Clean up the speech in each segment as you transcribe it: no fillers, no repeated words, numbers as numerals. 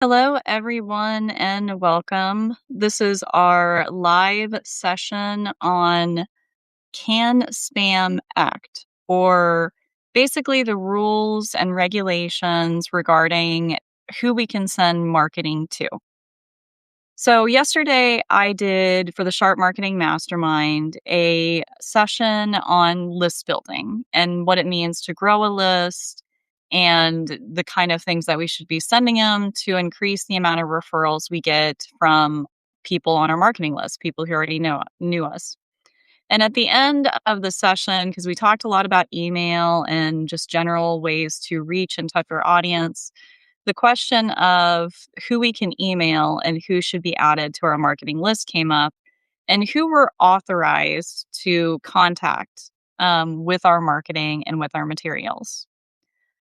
Hello, everyone, and welcome. This is our live session on Can Spam Act, or basically the rules and regulations regarding who we can send marketing to. So, yesterday I did for the Sharp Marketing Mastermind a session on list building and what it means to grow a list and the kind of things that we should be sending them to increase the amount of referrals we get from people on our marketing list, people who already knew us. And at the end of the session, because we talked a lot about email and just general ways to reach and touch our audience, the question of who we can email and who should be added to our marketing list came up, and who we're authorized to contact with our marketing and with our materials.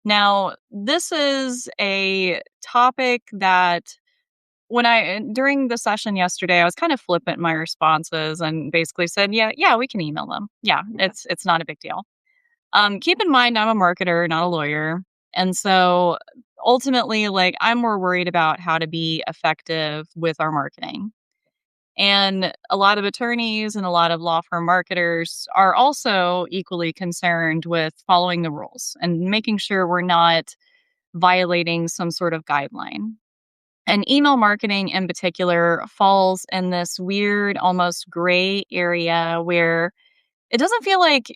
Now, this is a topic that during the session yesterday, I was kind of flippant in my responses and basically said, yeah, we can email them. Yeah, it's not a big deal. Keep in mind, I'm a marketer, not a lawyer. And so ultimately, like, I'm more worried about how to be effective with our marketing. And a lot of attorneys and a lot of law firm marketers are also equally concerned with following the rules and making sure we're not violating some sort of guideline. And email marketing in particular falls in this weird, almost gray area where it doesn't feel like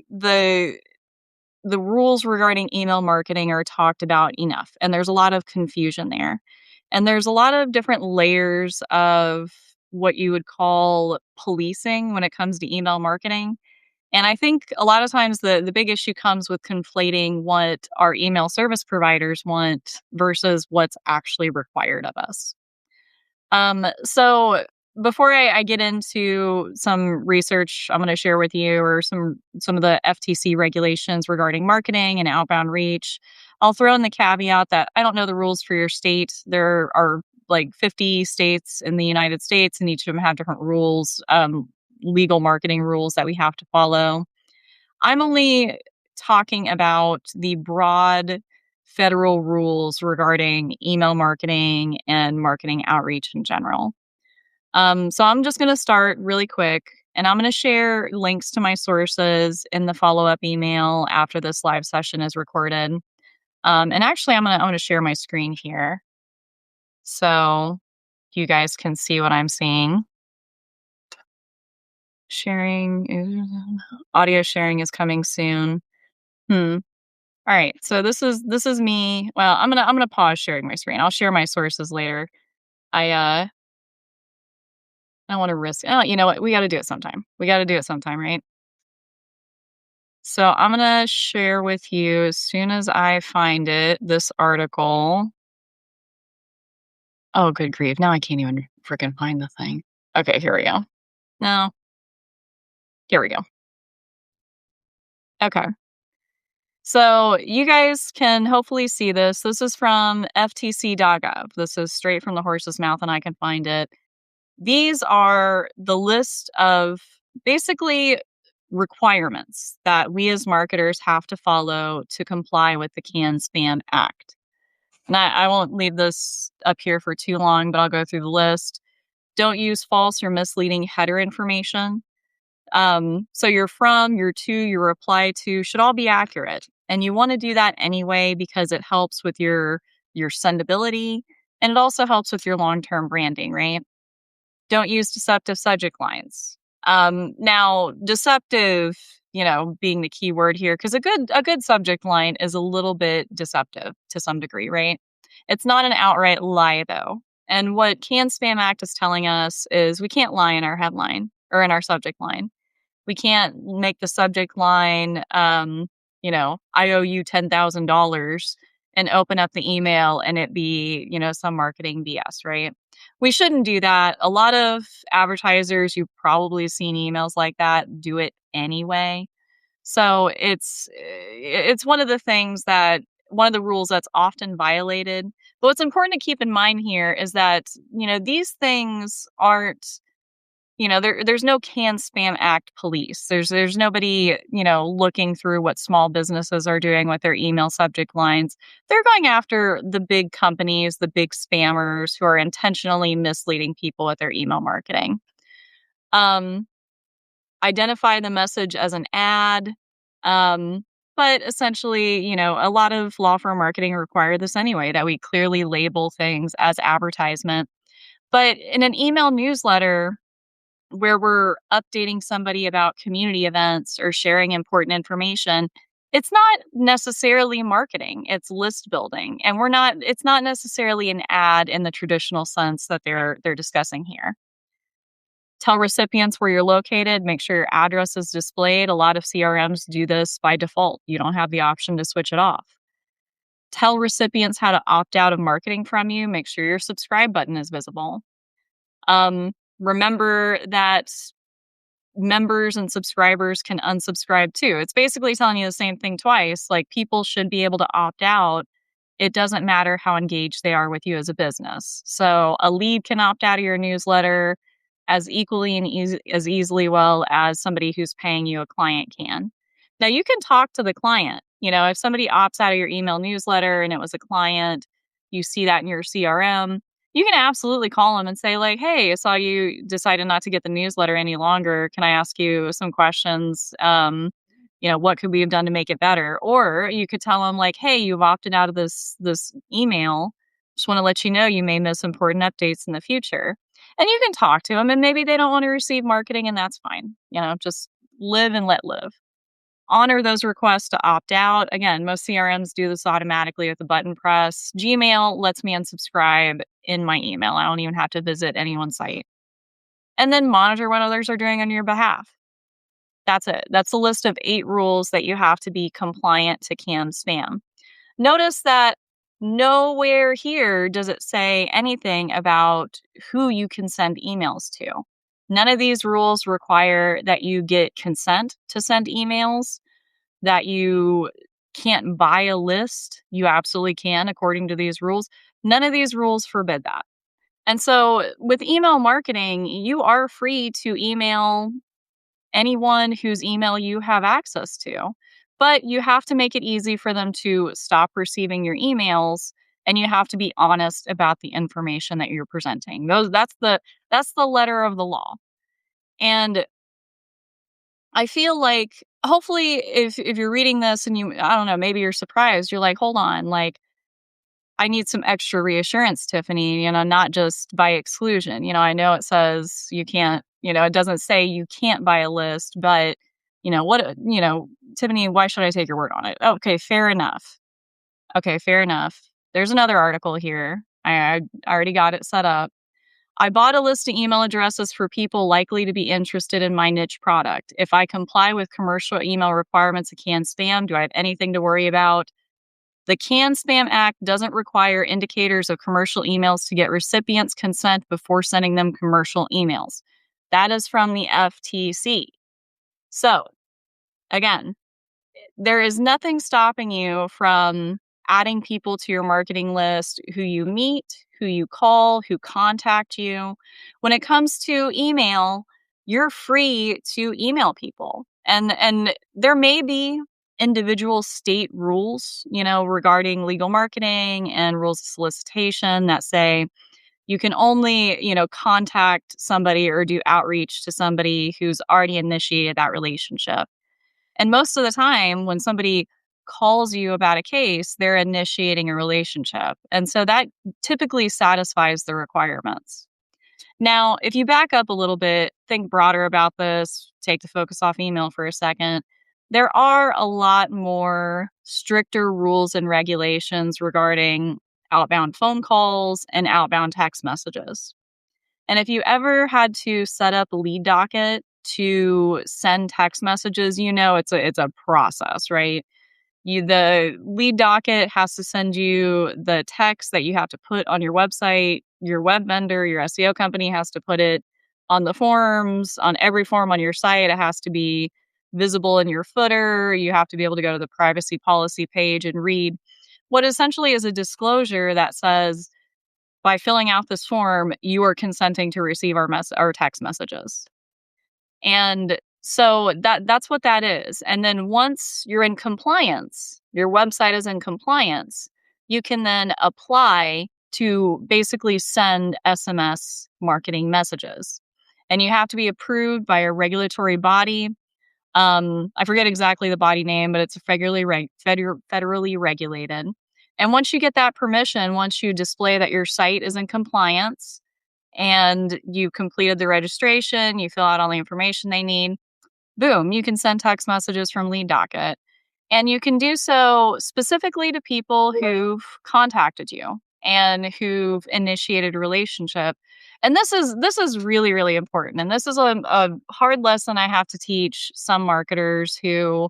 the rules regarding email marketing are talked about enough, and there's a lot of confusion there. And there's a lot of different layers of what you would call policing when it comes to email marketing. And I think a lot of times the big issue comes with conflating what our email service providers want versus what's actually required of us. So before I get into some research I'm going to share with you, or some of the FTC regulations regarding marketing and outbound reach, I'll throw in the caveat that I don't know the rules for your state. There are like 50 states in the United States, and each of them have different rules, legal marketing rules that we have to follow. I'm only talking about the broad federal rules regarding email marketing and marketing outreach in general. So I'm just going to start really quick, and I'm going to share links to my sources in the follow-up email after this live session is recorded. And actually, I'm gonna share my screen here so you guys can see what I'm seeing. Audio sharing is coming soon. Hmm. All right. So this is me. Well, I'm gonna pause sharing my screen. I'll share my sources later. I don't want to risk. Oh, you know what? We got to do it sometime. We got to do it sometime, right? So I'm gonna share with you as soon as I find it. This article. Oh, good grief! Now I can't even freaking find the thing. Okay, here we go. No, here we go. Okay. So you guys can hopefully see this. This is from ftc.gov. This is straight from the horse's mouth, and I can find it. These are the list of basically requirements that we as marketers have to follow to comply with the Can Spam Act. And I won't leave this up here for too long, but I'll go through the list. Don't use false or misleading header information. So your from, your to, your reply to should all be accurate. And you want to do that anyway because it helps with your sendability, and it also helps with your long-term branding, right? Don't use deceptive subject lines. Now, deceptive, being the key word here, because a good subject line is a little bit deceptive to some degree, right? It's not an outright lie, though. And what Can Spam Act is telling us is we can't lie in our headline or in our subject line. We can't make the subject line, I owe you $10,000 and open up the email and it be, some marketing BS, right? We shouldn't do that. A lot of advertisers, you've probably seen emails like that, do it anyway. So it's one of the rules that's often violated. But what's important to keep in mind here is that, these things aren't there's no Can Spam Act police. There's nobody, looking through what small businesses are doing with their email subject lines. They're going after the big companies, the big spammers who are intentionally misleading people with their email marketing. Um, Identify the message as an ad. But essentially, a lot of law firm marketing require this anyway, that we clearly label things as advertisement. But in an email newsletter, where we're updating somebody about community events or sharing important information, it's not necessarily marketing, it's list building. And it's not necessarily an ad in the traditional sense that they're discussing here. Tell recipients where you're located, make sure your address is displayed. A lot of CRMs do this by default. You don't have the option to switch it off. Tell recipients how to opt out of marketing from you. Make sure your subscribe button is visible. Remember that members and subscribers can unsubscribe too. It's basically telling you the same thing twice. Like, people should be able to opt out. It doesn't matter how engaged they are with you as a business. So a lead can opt out of your newsletter as equally and as easily well as somebody who's paying you, a client, can. Now, you can talk to the client. If somebody opts out of your email newsletter and it was a client, you see that in your CRM, you can absolutely call them and say, like, hey, I saw you decided not to get the newsletter any longer. Can I ask you some questions? What could we have done to make it better? Or you could tell them, like, hey, you've opted out of this email. Just want to let you know you may miss important updates in the future. And you can talk to them, and maybe they don't want to receive marketing, and that's fine. Just live and let live. Honor those requests to opt out. Again, most CRMs do this automatically with a button press. Gmail lets me unsubscribe in my email. I don't even have to visit anyone's site. And then monitor what others are doing on your behalf. That's it. That's a list of 8 rules that you have to be compliant to Can Spam. Notice that nowhere here does it say anything about who you can send emails to. None of these rules require that you get consent to send emails, that you can't buy a list. You absolutely can, according to these rules. None of these rules forbid that. And so with email marketing, you are free to email anyone whose email you have access to, but you have to make it easy for them to stop receiving your emails, and you have to be honest about the information that you're presenting. That's the letter of the law. And I feel like, hopefully, if you're reading this and I don't know, maybe you're surprised, you're like, hold on, like, I need some extra reassurance, Tiffany, not just by exclusion. I know it says you can't, it doesn't say you can't buy a list, but, Tiffany, why should I take your word on it? Okay, fair enough. There's another article here. I already got it set up. I bought a list of email addresses for people likely to be interested in my niche product. If I comply with commercial email requirements of Can Spam, do I have anything to worry about? The Can Spam Act doesn't require indicators of commercial emails to get recipients' consent before sending them commercial emails. That is from the FTC. So, again, there is nothing stopping you from adding people to your marketing list who you meet, who you call, who contact you. When it comes to email, you're free to email people. And there may be individual state rules, regarding legal marketing and rules of solicitation that say you can only, contact somebody or do outreach to somebody who's already initiated that relationship. And most of the time, when somebody calls you about a case, they're initiating a relationship. And so that typically satisfies the requirements. Now, if you back up a little bit, think broader about this, take the focus off email for a second, there are a lot more stricter rules and regulations regarding outbound phone calls and outbound text messages. And if you ever had to set up a lead docket to send text messages, it's a process, right? The lead docket has to send you the text that you have to put on your website. Your web vendor, your SEO company has to put it on the forms, on every form on your site. It has to be visible in your footer. You have to be able to go to the privacy policy page and read what essentially is a disclosure that says, by filling out this form, you are consenting to receive our text messages. And so that's what that is. And then once you're in compliance, your website is in compliance, you can then apply to basically send SMS marketing messages. And you have to be approved by a regulatory body. I forget exactly the body name, but it's federally regulated. And once you get that permission, once you display that your site is in compliance and you completed the registration, you fill out all the information they need, boom, you can send text messages from Lead Docket. And you can do so specifically to people who've contacted you and who've initiated a relationship. And this is really, really important. And this is a hard lesson I have to teach some marketers who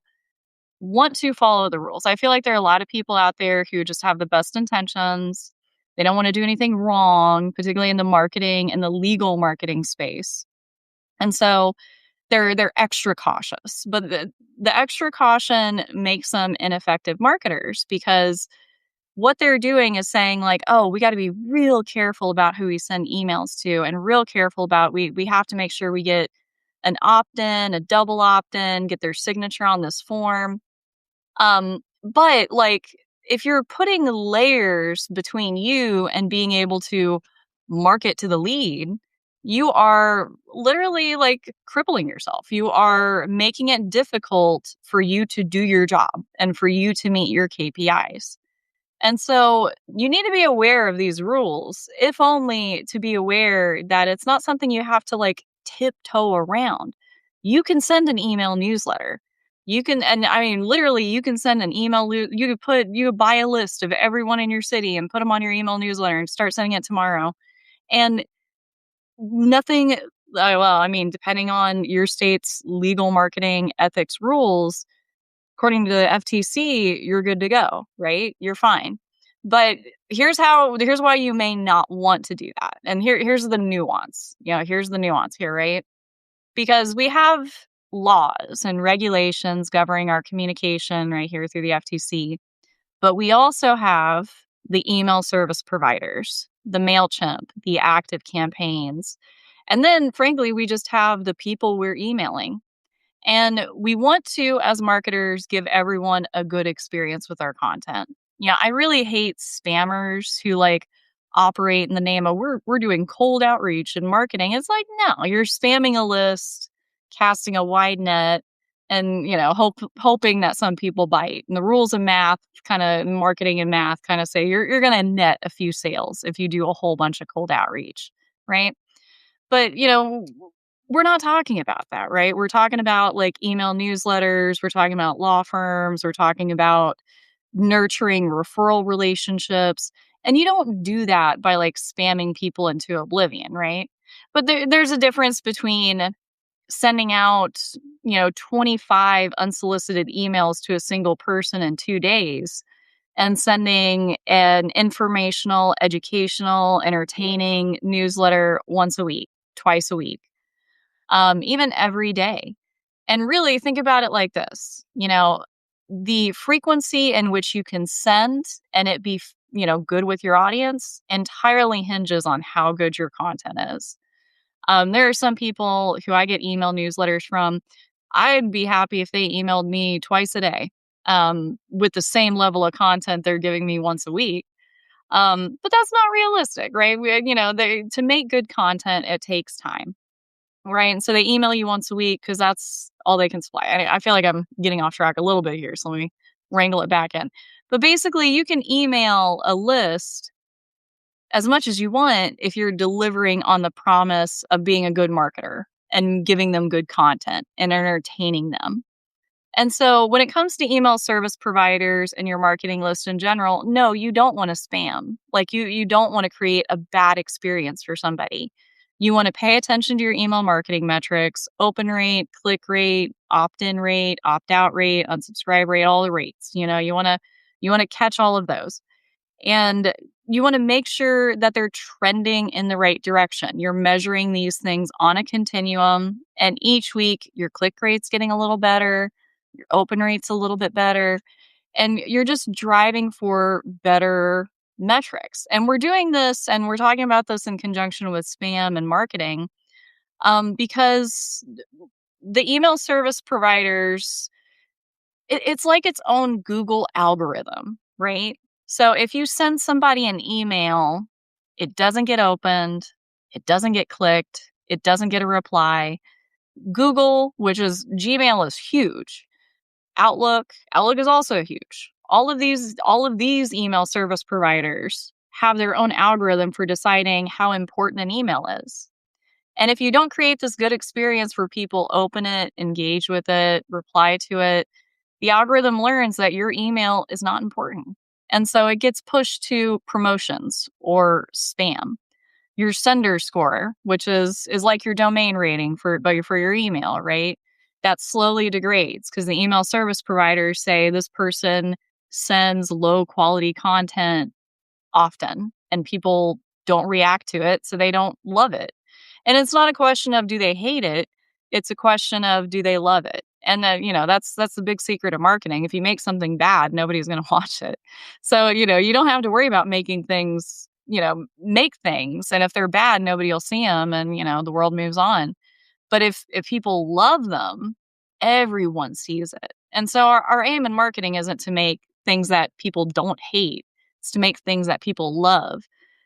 want to follow the rules. I feel like there are a lot of people out there who just have the best intentions. They don't want to do anything wrong, particularly in the marketing and the legal marketing space. And so they're extra cautious, but the extra caution makes them ineffective marketers because what they're doing is saying like, oh, we got to be real careful about who we send emails to and real careful about we have to make sure we get an opt-in, a double opt-in, get their signature on this form. But like if you're putting layers between you and being able to market to the lead, you are literally like crippling yourself. You are making it difficult for you to do your job and for you to meet your KPIs. And so you need to be aware of these rules, if only to be aware that it's not something you have to like tiptoe around. You can send an email newsletter. You can, and I mean, literally, you can send an email. You could buy a list of everyone in your city and put them on your email newsletter and start sending it tomorrow. And nothing, well, I mean, depending on your state's legal marketing ethics rules, according to the FTC, you're good to go, right? You're fine. But here's why you may not want to do that. And here's the nuance. Here's the nuance here, right? Because we have laws and regulations governing our communication right here through the FTC, but we also have the email service providers, the MailChimp, the active campaigns. And then frankly, we just have the people we're emailing. And we want to, as marketers, give everyone a good experience with our content. I really hate spammers who like operate in the name of we're doing cold outreach and marketing. It's like, no, you're spamming a list, casting a wide net, and hoping that some people bite. And the rules of math, kind of marketing and math, kind of say you're going to net a few sales if you do a whole bunch of cold outreach, right? But we're not talking about that, right? We're talking about like email newsletters. We're talking about law firms. We're talking about nurturing referral relationships. And you don't do that by like spamming people into oblivion, right? But there's a difference between sending out, 25 unsolicited emails to a single person in 2 days and sending an informational, educational, entertaining newsletter once a week, twice a week, even every day. And really think about it like this, the frequency in which you can send and it be, good with your audience entirely hinges on how good your content is. There are some people who I get email newsletters from. I'd be happy if they emailed me twice a day, with the same level of content they're giving me once a week. But that's not realistic, right? To make good content, it takes time. Right. And so they email you once a week because that's all they can supply. I feel like I'm getting off track a little bit here. So let me wrangle it back in. But basically, you can email a list as much as you want if you're delivering on the promise of being a good marketer and giving them good content and entertaining them. And so when it comes to email service providers and your marketing list in general, no, you don't want to spam. Like you don't want to create a bad experience for somebody. You want to pay attention to your email marketing metrics, open rate, click rate, opt-in rate, opt-out rate, unsubscribe rate, all the rates. You want to catch all of those. And you want to make sure that they're trending in the right direction. You're measuring these things on a continuum, and each week your click rate's getting a little better, your open rate's a little bit better, and you're just driving for better metrics. And we're doing this and we're talking about this in conjunction with spam and marketing because the email service providers, it's like its own Google algorithm, right? So if you send somebody an email, it doesn't get opened, it doesn't get clicked, it doesn't get a reply. Google, which is Gmail, is huge. Outlook is also huge. All of these email service providers have their own algorithm for deciding how important an email is. And if you don't create this good experience where people open it, engage with it, reply to it, the algorithm learns that your email is not important. And so it gets pushed to promotions or spam. Your sender score, which is like your domain rating for your email, right? That slowly degrades because the email service providers say this person sends low quality content often and people don't react to it, so they don't love it. And it's not a question of do they hate it, it's a question of do they love it. And that's the big secret of marketing. If you make something bad, nobody's going to watch it. So, you don't have to worry about making things, make things, and if they're bad, nobody will see them and, the world moves on. But if people love them, everyone sees it. And so our aim in marketing isn't to make things that people don't hate. It's to make things that people love.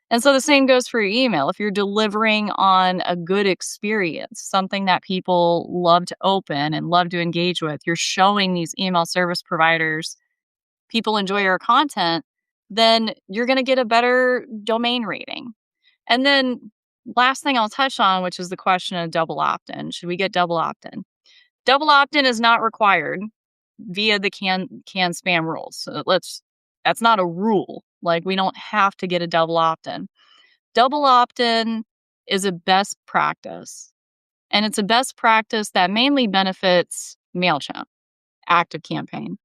And so the same goes for your email. If you're delivering on a good experience, something that people love to open and love to engage with, you're showing these email service providers people enjoy your content, then you're going to get a better domain rating. And then last thing I'll touch on, which is the question of double opt-in. Should we get double opt-in? Double opt-in is not required via the can spam rules. So that's not a rule. Like we don't have to get a double opt-in. Double opt-in is a best practice. And it's a best practice that mainly benefits MailChimp, ActiveCampaign.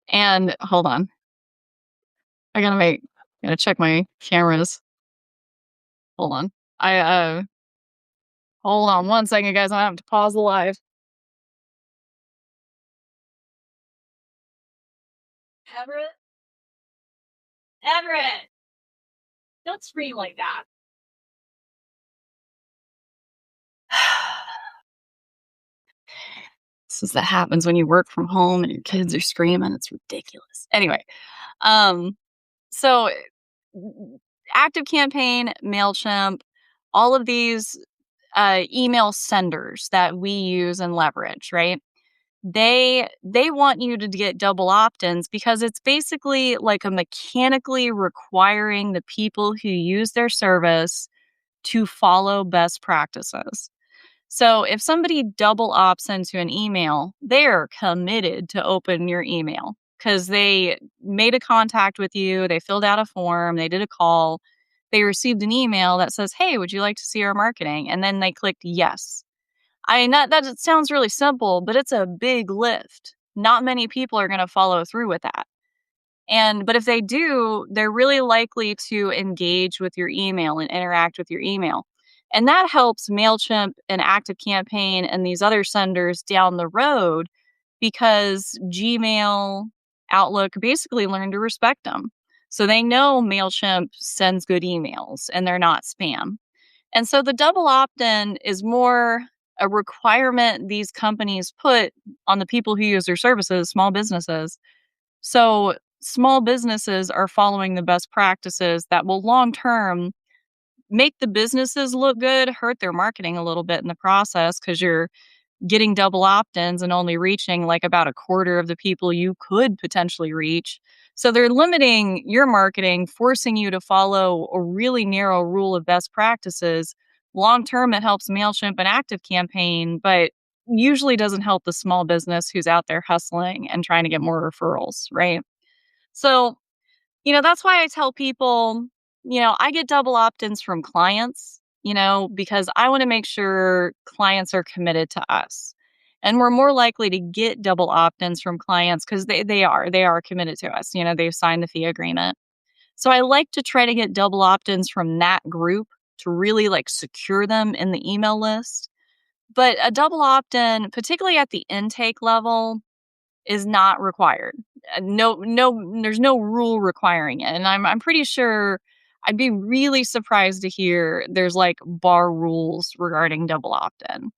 And hold on. I gotta check my cameras. Hold on. Hold on one second, guys. I have to pause the live. Everett? Everett! Don't scream like that. This is what happens when you work from home and your kids are screaming. It's ridiculous. Anyway, so ActiveCampaign, MailChimp, all of these email senders that we use and leverage, right? They want you to get double opt-ins because it's basically like a mechanically requiring the people who use their service to follow best practices. So if somebody double opts into an email, they're committed to open your email because they made a contact with you, they filled out a form, they did a call, they received an email that says, "Hey, would you like to see our marketing?" And then they clicked yes. I mean, that sounds really simple, but it's a big lift. Not many people are going to follow through with that. But if they do, they're really likely to engage with your email and interact with your email. And that helps MailChimp and ActiveCampaign and these other senders down the road because Gmail, Outlook basically learn to respect them. So they know MailChimp sends good emails and they're not spam. And so the double opt-in is more a requirement these companies put on the people who use their services, small businesses. So small businesses are following the best practices that will long term make the businesses look good, hurt their marketing a little bit in the process because you're getting double opt-ins and only reaching like about a quarter of the people you could potentially reach. So they're limiting your marketing, forcing you to follow a really narrow rule of best practices. Long term, it helps MailChimp and ActiveCampaign, but usually doesn't help the small business who's out there hustling and trying to get more referrals, right? So, that's why I tell people, I get double opt-ins from clients, because I want to make sure clients are committed to us. And we're more likely to get double opt-ins from clients because they are committed to us. They've signed the fee agreement. So I like to try to get double opt-ins from that group to really like secure them in the email list. But a double opt-in, particularly at the intake level, is not required. There's no rule requiring it. And I'm pretty sure I'd be really surprised to hear there's like bar rules regarding double opt-in.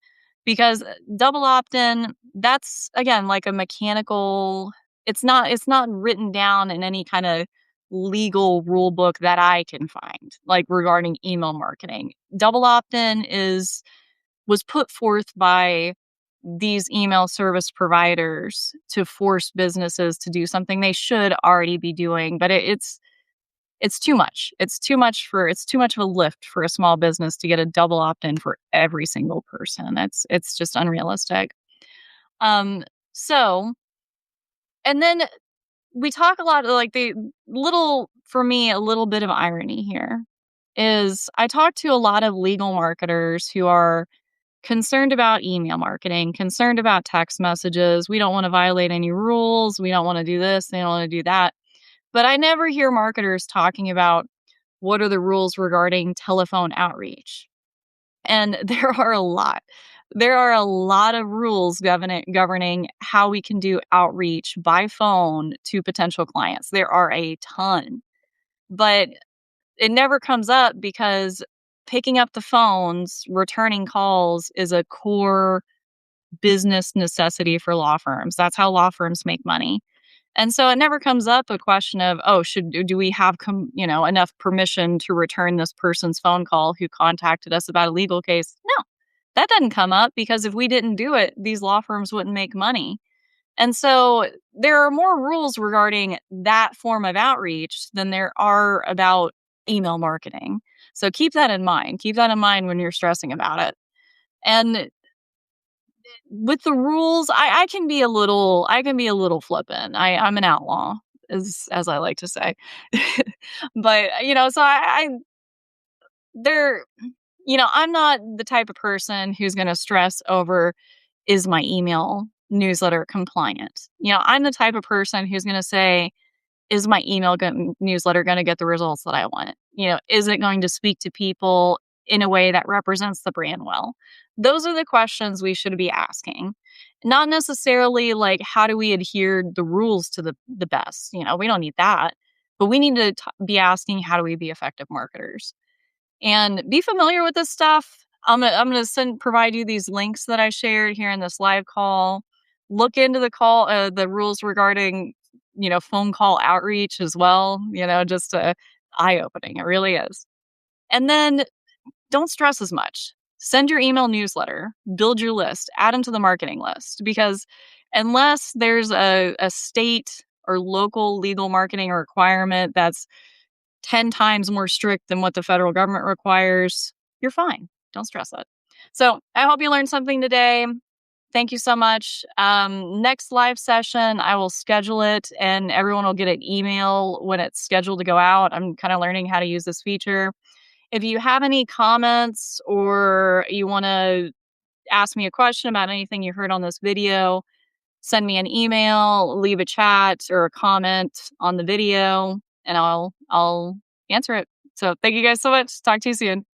Because double opt-in, that's again like a mechanical, it's not written down in any kind of legal rule book that I can find, like regarding email marketing. Double opt-in is was put forth by these email service providers to force businesses to do something they should already be doing, but it's too much. It's too much of a lift for a small business to get a double opt-in for every single person. It's just unrealistic. Um so and then we talk a lot, like the little, for me, a little bit of irony here is I talk to a lot of legal marketers who are concerned about email marketing, concerned about text messages. We don't want to violate any rules. We don't want to do this. They don't want to do that. But I never hear marketers talking about what are the rules regarding telephone outreach. And there are a lot. There are a lot of rules governing how we can do outreach by phone to potential clients. There are a ton. But it never comes up because picking up the phones, returning calls is a core business necessity for law firms. That's how law firms make money. And so it never comes up a question of, oh, do we have enough permission to return this person's phone call who contacted us about a legal case? No, that doesn't come up because if we didn't do it, these law firms wouldn't make money. And so there are more rules regarding that form of outreach than there are about email marketing. So keep that in mind. Keep that in mind when you're stressing about it. And with the rules, I can be a little flippant. I'm an outlaw, as I like to say. But so I there I'm not the type of person who's going to stress over, is my email newsletter compliant? I'm the type of person who's going to say, is my newsletter going to get the results that I want? Is it going to speak to people in a way that represents the brand well? Those are the questions we should be asking. Not necessarily like, how do we adhere the rules to the best? We don't need that. But we need to be asking, how do we be effective marketers? And be familiar with this stuff. I'm gonna provide you these links that I shared here in this live call. Look into the rules regarding phone call outreach as well. Just eye opening. It really is. And then don't stress as much. Send your email newsletter. Build your list. Add them to the marketing list, because unless there's a state or local legal marketing requirement that's 10 times more strict than what the federal government requires, you're fine. Don't stress it. So I hope you learned something today. Thank you so much. Next live session, I will schedule it and everyone will get an email when it's scheduled to go out. I'm kind of learning how to use this feature. If you have any comments or you want to ask me a question about anything you heard on this video, send me an email, leave a chat or a comment on the video, and I'll answer it. So thank you guys so much. Talk to you soon.